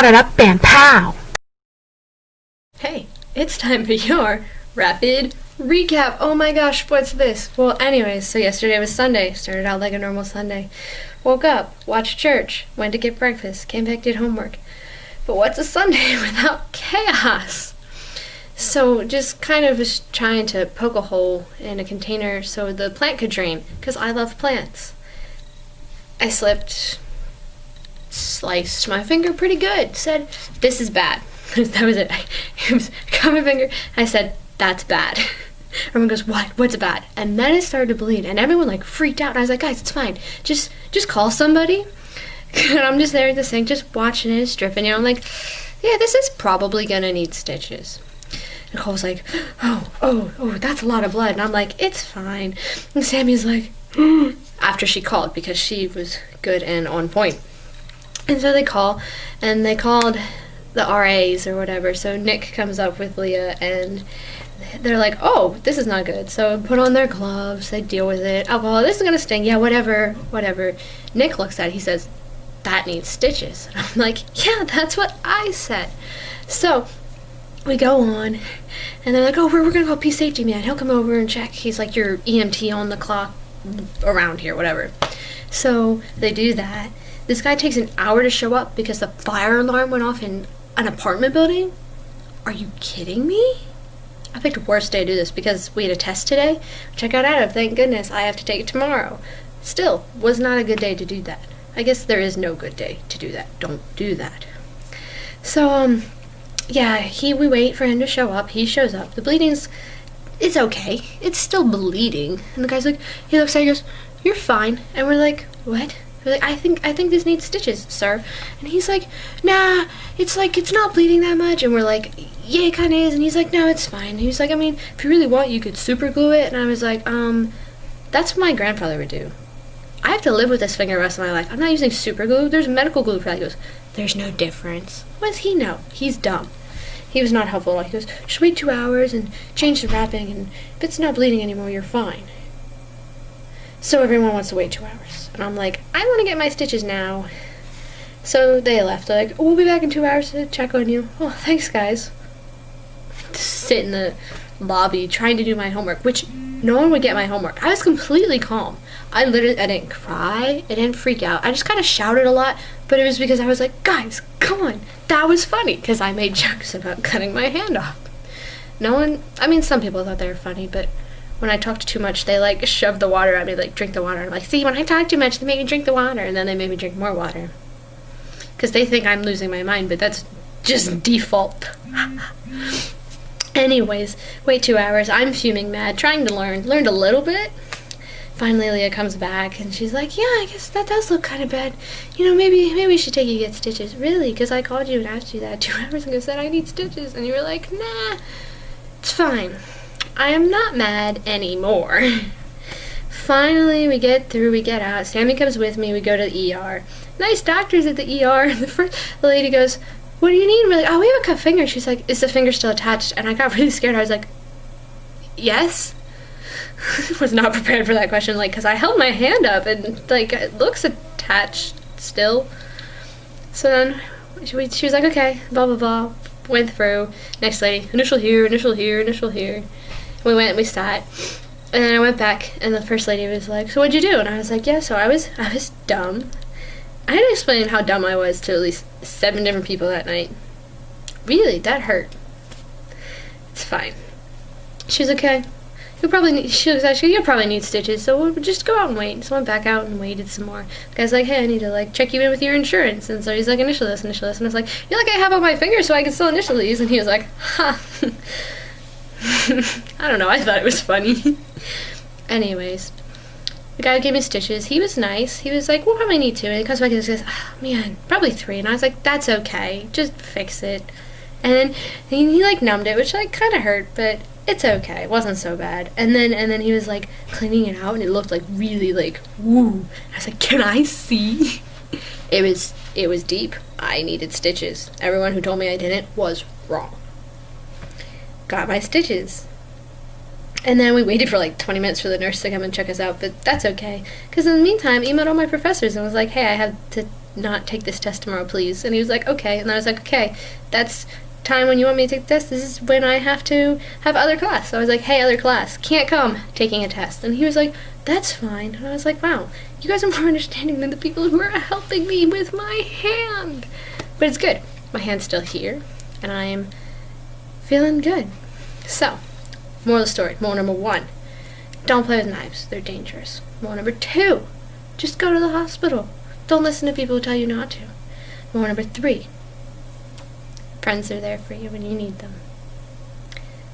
bam pow. Hey, it's time for your rapid recap. Oh my gosh, what's this? Well, anyways, so yesterday was Sunday. Started out like a normal Sunday. Woke up, watched church, went to get breakfast, came back, did homework. But what's a Sunday without chaos? So just kind of was trying to poke a hole in a container so the plant could drain, because I love plants. I slipped, sliced my finger pretty good, said, "This is bad." That was it. I got my finger, I said, "That's bad." Everyone goes, "What? What's bad?" And then it started to bleed, and everyone like freaked out. And I was like, "Guys, it's fine. Just call somebody." And I'm just there at the sink, just watching it, it's dripping. I'm like, "Yeah, this is probably gonna need stitches." Nicole's like, oh, that's a lot of blood. And I'm like, "It's fine." And Sammy's like, after she called, because she was good and on point. And so they call, and they called the RAs or whatever. So Nick comes up with Leah, and they're like, "Oh, this is not good." So put on their gloves, they deal with it. "Oh, well, this is gonna sting." "Yeah, whatever. Nick looks at it, he says, "That needs stitches." And I'm like, "Yeah, that's what I said." So we go on, and they're like, "Oh, we're gonna call Peace Safety Man. He'll come over and check. He's like your EMT on the clock around here, whatever." So they do that. This guy takes an hour to show up because the fire alarm went off in an apartment building. Are you kidding me? I picked a worst day to do this because we had a test today, which I got out of, thank goodness. I have to take it tomorrow. Still, was not a good day to do that. I guess there is no good day to do that. Don't do that. So, yeah, we wait for him to show up. He shows up. The bleeding's, it's okay. It's still bleeding. And the guy's like, he looks at it, he goes, "You're fine." And we're like, "What?" We're like, I think this needs stitches, sir." And he's like, "Nah, it's not bleeding that much." And we're like, "Yeah, it kind of is." And he's like, "No, it's fine." He was like, "I mean, if you really want, you could super glue it." And I was like, that's what my grandfather would do. I have to live with this finger the rest of my life. I'm not using super glue. There's medical glue for that." He goes, "There's no difference." What does he know? He's dumb. He was not helpful at all. He goes, "Just wait 2 hours and change the wrapping, and if it's not bleeding anymore, you're fine." So everyone wants to wait 2 hours. And I'm like, I want to get my stitches now. So they left. They're like, "We'll be back in 2 hours to check on you." "Oh, thanks, guys." Just sit in the lobby trying to do my homework, which no one would get my homework. I was completely calm. I didn't cry. I didn't freak out. I just kind of shouted a lot, but it was because I was like, "Guys, come on." That was funny, because I made jokes about cutting my hand off. Some people thought they were funny, but when I talked too much, they like shoved the water at me, like, "Drink the water." And I'm like, "See, when I talk too much, they make me drink the water." And then they made me drink more water. Because they think I'm losing my mind, but that's just default. Anyways, wait 2 hours. I'm fuming mad, trying to learned a little bit. Finally, Leah comes back, and she's like, "Yeah, I guess that does look kind of bad. Maybe we should take you to get stitches." "Really? Because I called you and asked you that 2 hours ago, said I need stitches, and you were like, 'Nah, it's fine.'" I am not mad anymore. Finally, we get through, we get out. Sammy comes with me, we go to the ER. Nice doctors at the ER. The lady goes, "What do you need?" We're like, "Oh, we have a cut finger." She's like, "Is the finger still attached?" And I got really scared. I was like, "Yes." Was not prepared for that question, because I held my hand up and it looks attached still. So then she was like, "Okay, blah blah blah." Went through. Next lady, initial here, initial here, initial here. We went, we sat, and then I went back, and the first lady was like, "So what'd you do?" And I was like, "Yeah, so I was dumb." I had to explain how dumb I was to at least 7 different people that night. Really, that hurt. It's fine. She was okay. You'll probably need stitches, so we'll just go out and wait. So I went back out and waited some more. The guy's like, "Hey, I need to check you in with your insurance." And so he's like, "Initial this, initial this." And I was like, "You're like, I have on my finger so I can still initial these." And he was like, "Ha." I don't know, I thought it was funny. Anyways, the guy gave me stitches. He was nice. He was like, "We'll probably need 2. And he comes back and says, "Oh, man, probably 3. And I was like, "That's okay. Just fix it." And then he numbed it, which kind of hurt, but it's okay. It wasn't so bad. And then he was cleaning it out, and it looked really woo. I was like, "Can I see?" It was deep. I needed stitches. Everyone who told me I didn't was wrong. Got my stitches. And then we waited for 20 minutes for the nurse to come and check us out, but that's okay. Because in the meantime, emailed all my professors and was like, "Hey, I have to not take this test tomorrow, please? And he was like, okay. And I was like, okay, that's time when you want me to take the test. This is when I have to have other class. So I was like, hey, other class, can't come, taking a test. And he was like, that's fine. And I was like, wow, you guys are more understanding than the people who are helping me with my hand. But it's good. My hand's still here, and I'm feeling good. So, moral of the story. Moral number 1, don't play with knives. They're dangerous. Moral number 2, just go to the hospital. Don't listen to people who tell you not to. Moral number 3, friends are there for you when you need them.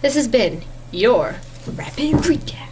This has been your Rapid Recap.